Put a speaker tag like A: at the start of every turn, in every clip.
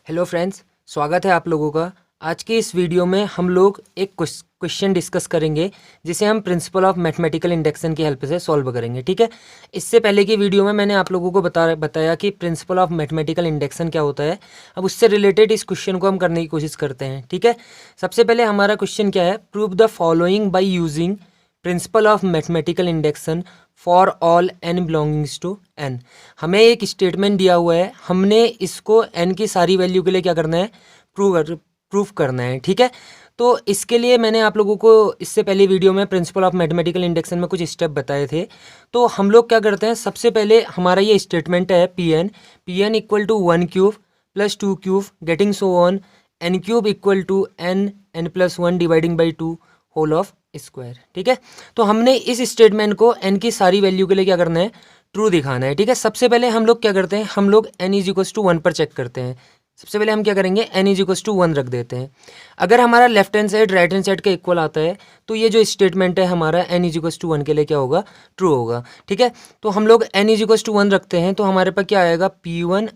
A: Hello friends, स्वागत है आप लोगों का। आज के इस वीडियो में हम लोग एक क्वेश्चन डिस्कस करेंगे जिसे हम प्रिंसिपल ऑफ मैथमेटिकल इंडक्शन की हेल्प से सॉल्व करेंगे। ठीक है। इससे पहले की वीडियो में मैंने आप लोगों को बताया कि प्रिंसिपल ऑफ मैथमेटिकल इंडक्शन क्या होता है। अब उससे रिलेटेड इस क्वेश्चन को हम करने की कोशिश करते हैं। ठीक है। सबसे पहले हमारा क्वेश्चन क्या है, prove the following by using principle of mathematical induction for all n belongings to N. हमें एक स्टेटमेंट दिया हुआ है, हमने इसको एन की सारी वैल्यू के लिए क्या करना है, प्रूफ करना है। ठीक है। तो इसके लिए मैंने आप लोगों को इससे पहले वीडियो में प्रिंसिपल ऑफ मैथमेटिकल इंडक्शन में कुछ स्टेप बताए थे। तो हम लोग क्या करते हैं, सबसे पहले हमारा ये स्टेटमेंट है P n equal to 1³ plus 2³ getting so on n³ equal to n plus 1 dividing by 2 whole of square. ठीक है। तो हमने इस स्टेटमेंट को एन की सारी वैल्यू के लिए क्या करना है, ट्रू दिखाना है। ठीक है। सबसे पहले हम लोग क्या करते हैं, हम लोग n इज इक्वल टू 1 पर चेक करते हैं। सबसे पहले हम क्या करेंगे, n इज इक्वल टू 1 रख देते हैं। अगर हमारा left hand side right hand side का इक्वल आता है तो ये जो स्टेटमेंट है हमारा n इज इक्वल टू 1 के लिए क्या होगा, ट्रू होगा। ठीक है। तो हम लोग n इज इक्वल टू 1 रखते हैं तो हमारे पास क्या आएगा, P1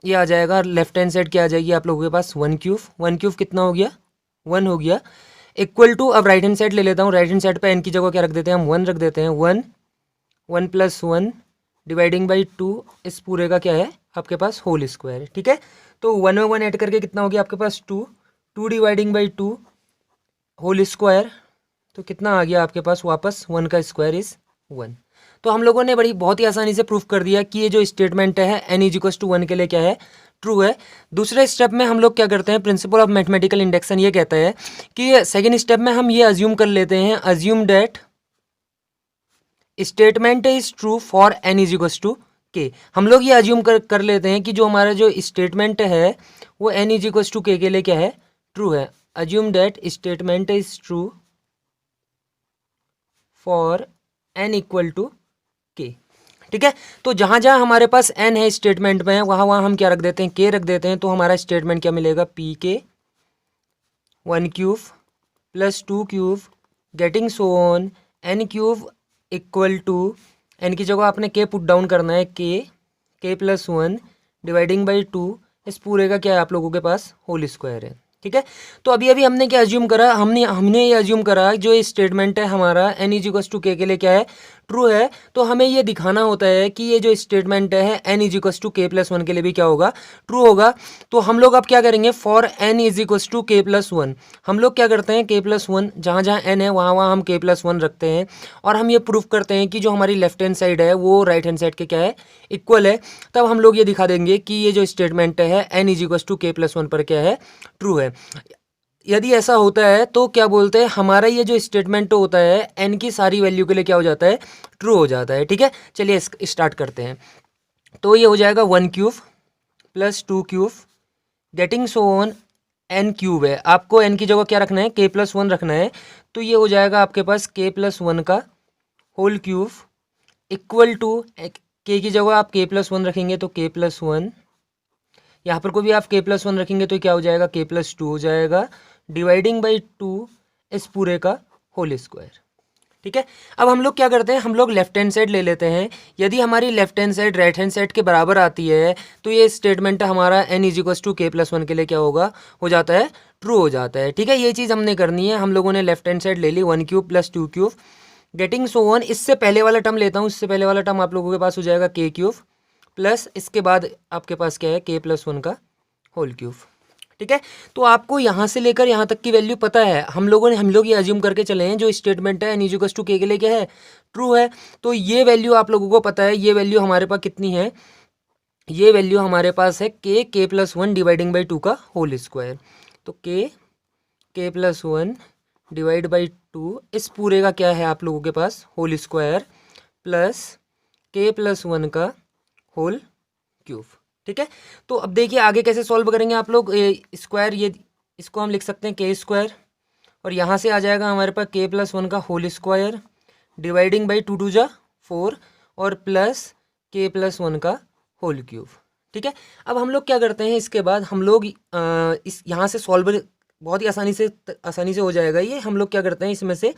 A: ये आ जाएगा। लेफ्ट हैंड साइड क्या आ जाएगी आप लोगों के पास, 1³ कितना हो गया, 1 हो गया। इक्वल टू, अब राइट हैंड साइड ले लेता हूँ। राइट हैंड साइड पे n की जगह क्या रख देते हैं, हम 1 रख देते हैं। 1 प्लस 1 डिवाइडिंग बाई 2, इस पूरे का क्या है आपके पास, होल स्क्वायर। ठीक है। तो 1 में 1 ऐड करके कितना हो गया आपके पास, 2 डिवाइडिंग बाई 2 होल स्क्वायर। तो कितना आ गया आपके पास वापस, 1 का स्क्वायर इज 1। तो हम लोगों ने बहुत ही आसानी से प्रूफ कर दिया कि ये जो स्टेटमेंट है n इज इक्वल टू 1 के लिए क्या है, ट्रू है। दूसरे स्टेप में हम लोग क्या करते हैं, प्रिंसिपल ऑफ मैथमेटिकल इंडक्शन ये कहता है कि सेकेंड स्टेप में हम ये अज्यूम कर लेते हैं, assume that statement is true for n is equal to k। हम लोग ये अज्यूम कर लेते हैं कि जो हमारा जो स्टेटमेंट है वो n is equal to k के लिए क्या है, ट्रू है। Assume that statement is true for n equal to k। ठीक है। तो जहां जहां हमारे पास n है स्टेटमेंट में, वहां वहां हम क्या रख देते हैं, k रख देते हैं। तो हमारा स्टेटमेंट क्या मिलेगा, pk 1³ plus 2³ getting so on n³ equal to, n की जगह आपने k पुट डाउन करना है, k प्लस 1 डिवाइडिंग बाई 2, इस पूरे का क्या है आप लोगों के पास, होल स्क्वायर है। ठीक है। तो अभी अभी हमने क्या अज्यूम करा, हमने ये अज्यूम करा जो ये स्टेटमेंट है हमारा n is equal to k के लिए क्या है, ट्रू है। तो हमें ये दिखाना होता है कि ये जो स्टेटमेंट है n is equal to k plus 1 के लिए भी क्या होगा, ट्रू होगा। तो हम लोग अब क्या करेंगे, for n is equal to k plus 1 हम लोग क्या करते हैं, k प्लस 1 जहाँ जहाँ n है वहाँ वहाँ हम k प्लस 1 रखते हैं। और हम ये प्रूफ करते हैं कि जो हमारी लेफ्ट हैंड साइड है वो राइट हैंड साइड के क्या है, इक्वल है। तब हम लोग ये दिखा देंगे कि ये जो स्टेटमेंट है n is equal to k plus 1 पर क्या है, ट्रू है। यदि ऐसा होता है तो क्या बोलते हैं, हमारा ये जो स्टेटमेंट होता है n की सारी वैल्यू के लिए क्या हो जाता है, ट्रू हो जाता है। ठीक है। चलिए स्टार्ट करते हैं। तो ये हो जाएगा 1³ plus 2³ getting so on n³ है। आपको n की जगह क्या रखना है, k प्लस 1 रखना है। तो ये हो जाएगा आपके पास k प्लस 1 का whole cube equal to, k की जगह आप k प्लस 1 रखेंगे तो k प्लस 1, यहाँ पर को भी आप k प्लस 1 रखेंगे तो क्या हो जाएगा, k प्लस 2 हो जाएगा डिवाइडिंग बाई 2 इस पूरे का होल स्क्वायर। ठीक है। अब हम लोग क्या करते हैं, हम लोग लेफ्ट हैंड साइड ले लेते हैं। यदि हमारी left hand side right hand side के बराबर आती है तो ये स्टेटमेंट हमारा n is equal to k plus 1 के लिए क्या होगा, हो जाता है, ट्रू हो जाता है। ठीक है। ये चीज़ हमने करनी है। हम लोगों ने लेफ्ट हैंड साइड ले ली, 1³ प्लस 2³ गेटिंग सो ऑन। इससे पहले वाला टर्म लेता हूँ, इससे पहले वाला टर्म आप लोगों के पास हो जाएगा k³ प्लस इसके बाद आपके पास क्या है, k प्लस 1 का होल क्यूब। ठीक है। तो आपको यहाँ से लेकर यहाँ तक की वैल्यू पता है। हम लोग ये अज्यूम करके चले हैं जो स्टेटमेंट है n is equal to k के लिए क्या है, ट्रू है। तो ये वैल्यू आप लोगों को पता है, ये वैल्यू हमारे पास कितनी है, ये वैल्यू हमारे पास है k प्लस 1 डिवाइडिंग बाई 2 का होल स्क्वायर। तो k प्लस 1 डिवाइड बाई 2 इस पूरे का क्या है आप लोगों के पास, whole square plus k plus 1 का होल क्यूब। ठीक है। तो अब देखिए आगे कैसे सॉल्व करेंगे आप लोग, स्क्वायर, ये इसको हम लिख सकते हैं k² और यहाँ से आ जाएगा हमारे पास k प्लस 1 का होल स्क्वायर डिवाइडिंग बाई 2 2 जा 4 और प्लस k प्लस 1 का होल क्यूब। ठीक है। अब हम लोग क्या करते हैं, इसके बाद हम लोग इस यहाँ से सॉल्व बहुत ही आसानी से हो जाएगा ये। हम लोग क्या करते हैं, इसमें से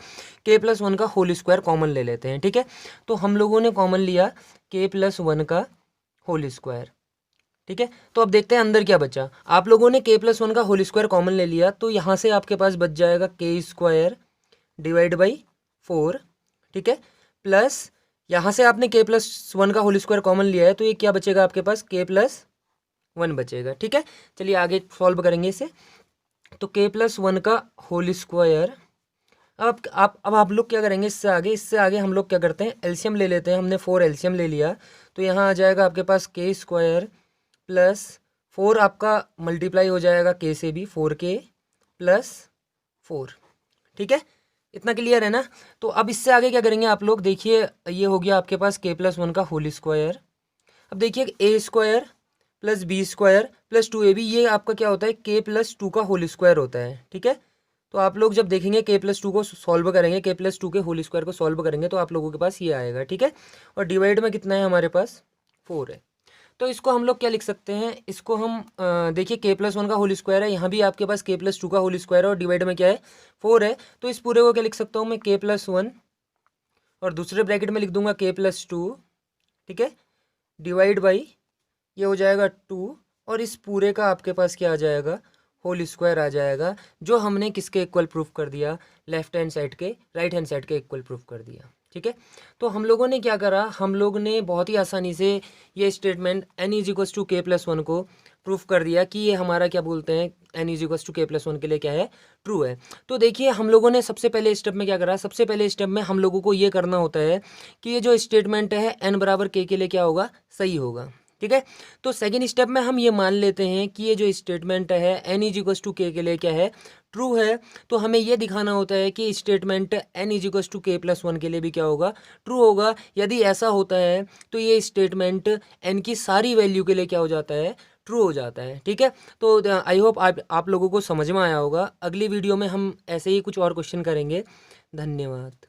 A: k प्लस 1 का होल स्क्वायर कॉमन ले लेते हैं। ठीक है। तो हम लोगों ने कॉमन लिया k प्लस 1 का होल स्क्वायर। ठीक है। तो अब देखते हैं अंदर क्या बचा। आप लोगों ने k+1 का होल स्क्वायर कॉमन ले लिया, तो यहाँ से आपके पास बच जाएगा k² डिवाइड बाई 4, ठीक है, प्लस यहाँ से आपने k+1 का होल स्क्वायर कॉमन लिया है, तो ये क्या बचेगा आपके पास, k+1 बचेगा, ठीक है। चलिए आगे सॉल्व करेंगे इसे। तो k+1 का होल स्क्वायर, अब आप लोग क्या करेंगे, इससे आगे हम लोग क्या करते हैं, एलसीएम ले लेते हैं। हमने 4 एलसीएम ले लिया, तो यहाँ आ जाएगा आपके पास k² प्लस 4 आपका मल्टीप्लाई हो जाएगा k से भी, 4k प्लस 4, ठीक है। इतना क्लियर है ना। तो अब इससे आगे क्या करेंगे आप लोग, देखिए ये हो गया आपके पास k+1 का होल स्क्वायर। अब देखिए a² plus b² plus 2ab, ये आपका क्या होता है, k+2 का होल स्क्वायर होता है, ठीक है। तो आप लोग जब देखेंगे k+2 को सॉल्व करेंगे, k+2 के होल स्क्वायर को सॉल्व करेंगे, तो आप लोगों के पास ये आएगा, ठीक है। और डिवाइड में कितना है हमारे पास, 4 है। तो इसको हम लोग क्या लिख सकते हैं, इसको हम देखिए k+1 का होल स्क्वायर है, यहाँ भी आपके पास k+2 का होल स्क्वायर है, और डिवाइड में क्या है, 4 है। तो इस पूरे को क्या लिख सकता हूँ मैं, k+1 और दूसरे ब्रैकेट में लिख दूंगा k+2, ठीक है, डिवाइड बाई ये हो जाएगा 2, और इस पूरे का आपके पास क्या आ जाएगा, होल स्क्वायर आ जाएगा, जो हमने किसके इक्वल प्रूफ कर दिया, लेफ्ट हैंड साइड के राइट हैंड साइड के इक्वल प्रूफ कर दिया, ठीक है। तो हम लोगों ने क्या करा, हम लोग ने बहुत ही आसानी से ये स्टेटमेंट n=k+1 को प्रूफ कर दिया कि ये हमारा क्या बोलते हैं, n=k+1 के लिए क्या है, ट्रू है। तो देखिए हम लोगों ने सबसे पहले स्टेप में क्या करा, सबसे पहले स्टेप में हम लोगों को ये करना होता है कि ये जो स्टेटमेंट है n=k के लिए क्या होगा, सही होगा, ठीक है। तो सेकेंड स्टेप में हम ये मान लेते हैं कि ये जो स्टेटमेंट है n=k के लिए क्या है, ट्रू है। तो हमें ये दिखाना होता है कि स्टेटमेंट n=k+1 के लिए भी क्या होगा, ट्रू होगा। यदि ऐसा होता है तो ये स्टेटमेंट n की सारी वैल्यू के लिए क्या हो जाता है, ट्रू हो जाता है, ठीक है। तो आई होप आप लोगों को समझ में आया होगा। अगली वीडियो में हम ऐसे ही कुछ और क्वेश्चन करेंगे। धन्यवाद।